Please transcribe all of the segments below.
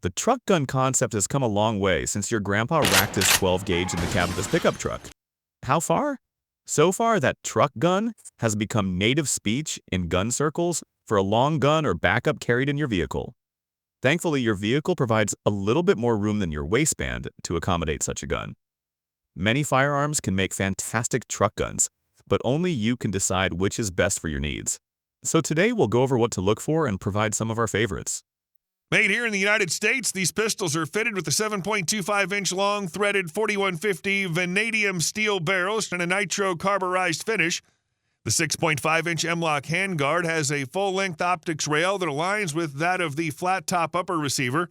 The truck gun concept has come a long way since your grandpa racked his 12 gauge in the cab of his pickup truck. How far? So far that truck gun has become native speech in gun circles for a long gun or backup carried in your vehicle. Thankfully, your vehicle provides a little bit more room than your waistband to accommodate such a gun. Many firearms can make fantastic truck guns, but only you can decide which is best for your needs. So today we'll go over what to look for and provide some of our favorites. Made here in the United States, these pistols are fitted with a 7.25-inch long threaded 4150 vanadium steel barrels and a nitro carburized finish. The 6.5-inch M-LOK handguard has a full-length optics rail that aligns with that of the flat-top upper receiver.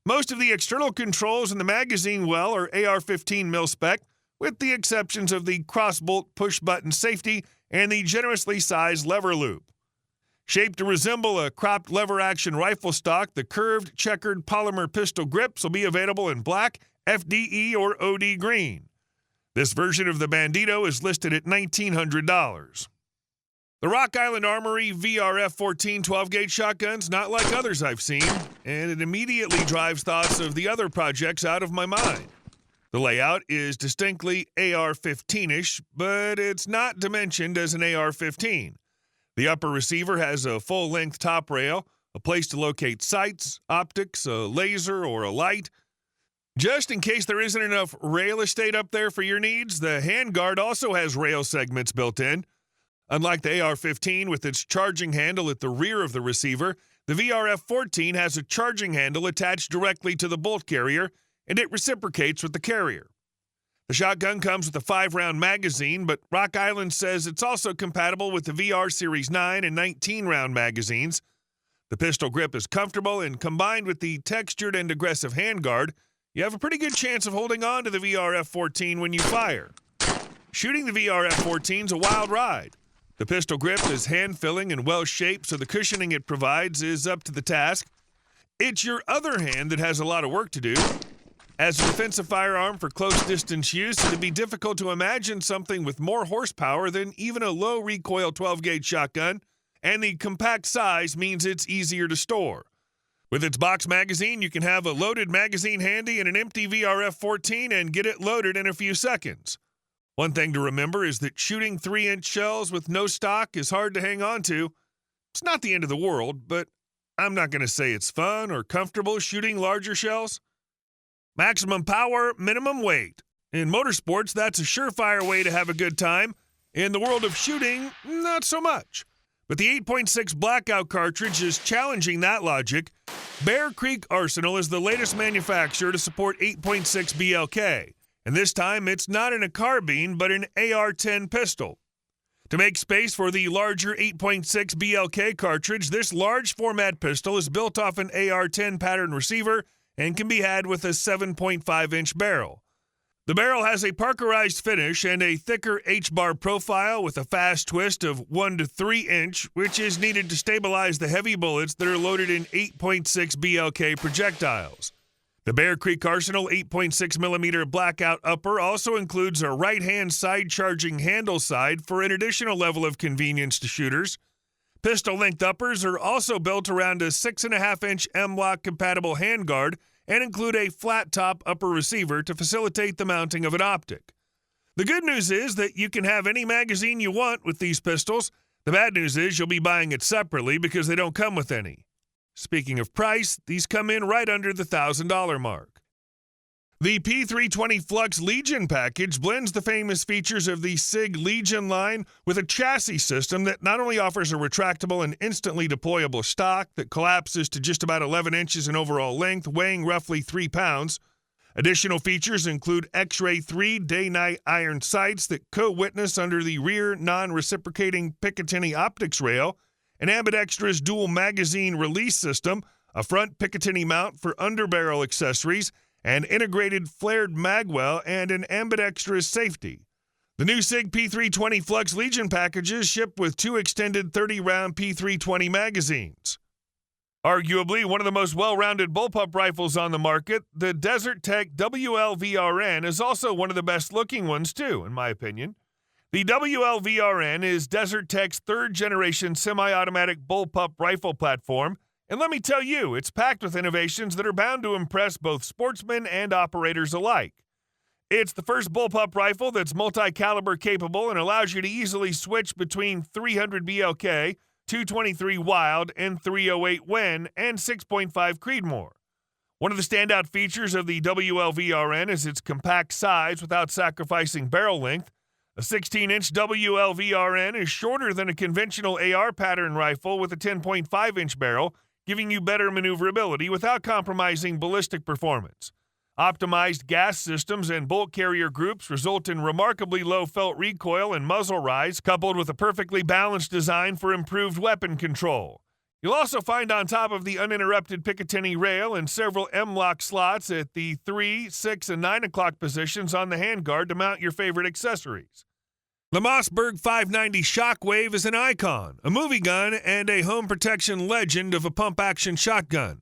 Most of the external controls in the magazine well are AR-15 mil-spec, with the exceptions of the cross-bolt push-button safety and the generously sized lever loop. Shaped to resemble a cropped lever-action rifle stock, the curved, checkered polymer pistol grips will be available in black, FDE, or OD green. This version of the Bandito is listed at $1,900. The Rock Island Armory VRF-14 12-gauge shotgun's not like others I've seen, and it immediately drives thoughts of the other projects out of my mind. The layout is distinctly AR-15-ish, but it's not dimensioned as an AR-15. The upper receiver has a full-length top rail, a place to locate sights, optics, a laser, or a light. Just in case there isn't enough rail estate up there for your needs, the handguard also has rail segments built in. Unlike the AR-15 with its charging handle at the rear of the receiver, the VRF-14 has a charging handle attached directly to the bolt carrier, and it reciprocates with the carrier. The shotgun comes with a 5-round magazine, but Rock Island says it's also compatible with the VR Series 9 and 19-round magazines. The pistol grip is comfortable, and combined with the textured and aggressive handguard, you have a pretty good chance of holding on to the VRF-14 when you fire. Shooting the VRF-14's a wild ride. The pistol grip is hand-filling and well-shaped, so the cushioning it provides is up to the task. It's your other hand that has a lot of work to do. As a defensive firearm for close-distance use, it'd be difficult to imagine something with more horsepower than even a low-recoil 12-gauge shotgun, and the compact size means it's easier to store. With its box magazine, you can have a loaded magazine handy and an empty VRF-14 and get it loaded in a few seconds. One thing to remember is that shooting 3-inch shells with no stock is hard to hang on to. It's not the end of the world, but I'm not going to say it's fun or comfortable shooting larger shells. Maximum power, minimum weight. In motorsports, that's a surefire way to have a good time. In the world of shooting, not so much. But the 8.6 Blackout cartridge is challenging that logic. Bear Creek Arsenal is the latest manufacturer to support 8.6 BLK. And this time, it's not in a carbine, but an AR-10 pistol. To make space for the larger 8.6 BLK cartridge, this large format pistol is built off an AR-10 pattern receiver and can be had with a 7.5-inch barrel. The barrel has a Parkerized finish and a thicker H-bar profile with a fast twist of 1 to 3 inch, which is needed to stabilize the heavy bullets that are loaded in 8.6 BLK projectiles. The Bear Creek Arsenal 8.6mm Blackout upper also includes a right-hand side charging handle side for an additional level of convenience to shooters. Pistol-length uppers are also built around a 6.5-inch M-LOK compatible handguard and include a flat-top upper receiver to facilitate the mounting of an optic. The good news is that you can have any magazine you want with these pistols. The bad news is you'll be buying it separately because they don't come with any. Speaking of price, these come in right under the $1,000 mark. The P320 Flux Legion package blends the famous features of the SIG Legion line with a chassis system that not only offers a retractable and instantly deployable stock that collapses to just about 11 inches in overall length, weighing roughly 3 pounds. Additional features include X-Ray 3 day-night iron sights that co-witness under the rear non-reciprocating Picatinny optics rail, an ambidextrous dual magazine release system, a front Picatinny mount for underbarrel accessories, an integrated flared magwell, and an ambidextrous safety. The new SIG P320 Flux Legion packages ship with 2 extended 30-round P320 magazines. Arguably one of the most well-rounded bullpup rifles on the market, the Desert Tech WLVRN is also one of the best-looking ones too, in my opinion. The WLVRN is Desert Tech's third-generation semi-automatic bullpup rifle platform And let me tell you, it's packed with innovations that are bound to impress both sportsmen and operators alike. It's the first bullpup rifle that's multi-caliber capable and allows you to easily switch between 300 BLK, 223 Wild, and 308 Wen, and 6.5 Creedmoor. One of the standout features of the WLVRN is its compact size without sacrificing barrel length. A 16-inch WLVRN is shorter than a conventional AR pattern rifle with a 10.5-inch barrel, giving you better maneuverability without compromising ballistic performance. Optimized gas systems and bolt carrier groups result in remarkably low felt recoil and muzzle rise, coupled with a perfectly balanced design for improved weapon control. You'll also find on top of the uninterrupted Picatinny rail and several M-lock slots at the 3, 6, and 9 o'clock positions on the handguard to mount your favorite accessories. The Mossberg 590 Shockwave is an icon, a movie gun, and a home protection legend of a pump-action shotgun.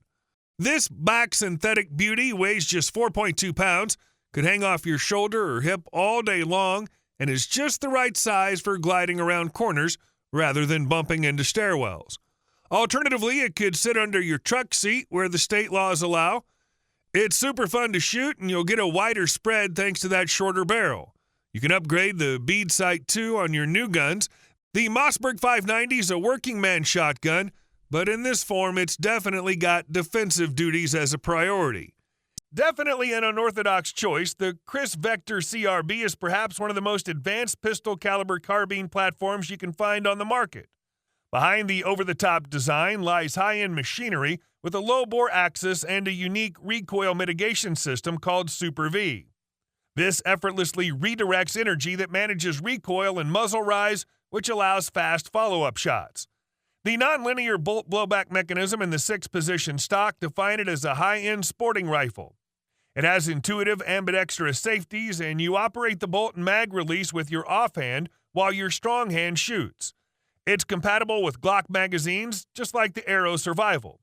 This black synthetic beauty weighs just 4.2 pounds, could hang off your shoulder or hip all day long, and is just the right size for gliding around corners rather than bumping into stairwells. Alternatively, it could sit under your truck seat where the state laws allow. It's super fun to shoot, and you'll get a wider spread thanks to that shorter barrel. You can upgrade the bead sight too on your new guns. The Mossberg 590 is a working man shotgun, but in this form, it's definitely got defensive duties as a priority. Definitely an unorthodox choice, the Chris Vector CRB is perhaps one of the most advanced pistol caliber carbine platforms you can find on the market. Behind the over-the-top design lies high-end machinery with a low-bore axis and a unique recoil mitigation system called Super V. This effortlessly redirects energy that manages recoil and muzzle rise, which allows fast follow-up shots. The nonlinear bolt blowback mechanism in the 6-position stock define it as a high-end sporting rifle. It has intuitive ambidextrous safeties, and you operate the bolt and mag release with your offhand while your strong hand shoots. It's compatible with Glock magazines, just like the Aero Survival.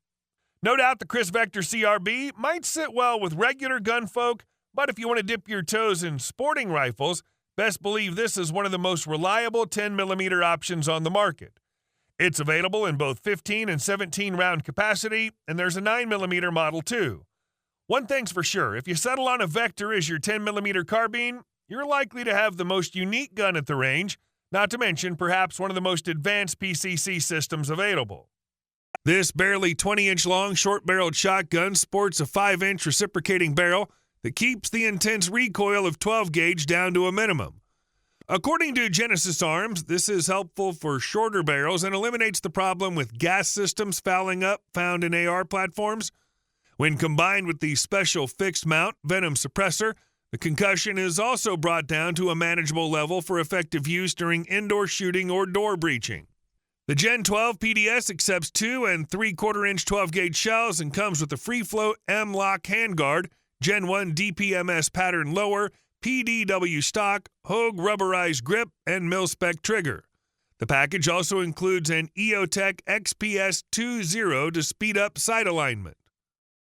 No doubt the Chris Vector CRB might sit well with regular gun folk, but if you want to dip your toes in sporting rifles, best believe this is one of the most reliable 10mm options on the market. It's available in both 15 and 17 round capacity, and there's a 9mm model too. One thing's for sure, if you settle on a Vector as your 10mm carbine, you're likely to have the most unique gun at the range, not to mention perhaps one of the most advanced PCC systems available. This barely 20-inch long short-barreled shotgun sports a 5-inch reciprocating barrel that keeps the intense recoil of 12-gauge down to a minimum. According to Genesis Arms, this is helpful for shorter barrels and eliminates the problem with gas systems fouling up found in AR platforms. When combined with the special fixed mount venom suppressor, the concussion is also brought down to a manageable level for effective use during indoor shooting or door breaching. The Gen 12 PDS accepts 2 and 3/4-inch 12-gauge shells and comes with a free-float M-lock handguard, Gen 1 DPMS pattern lower, PDW stock, Hogue rubberized grip, and mil-spec trigger. The package also includes an EOTech XPS 2.0 to speed up sight alignment.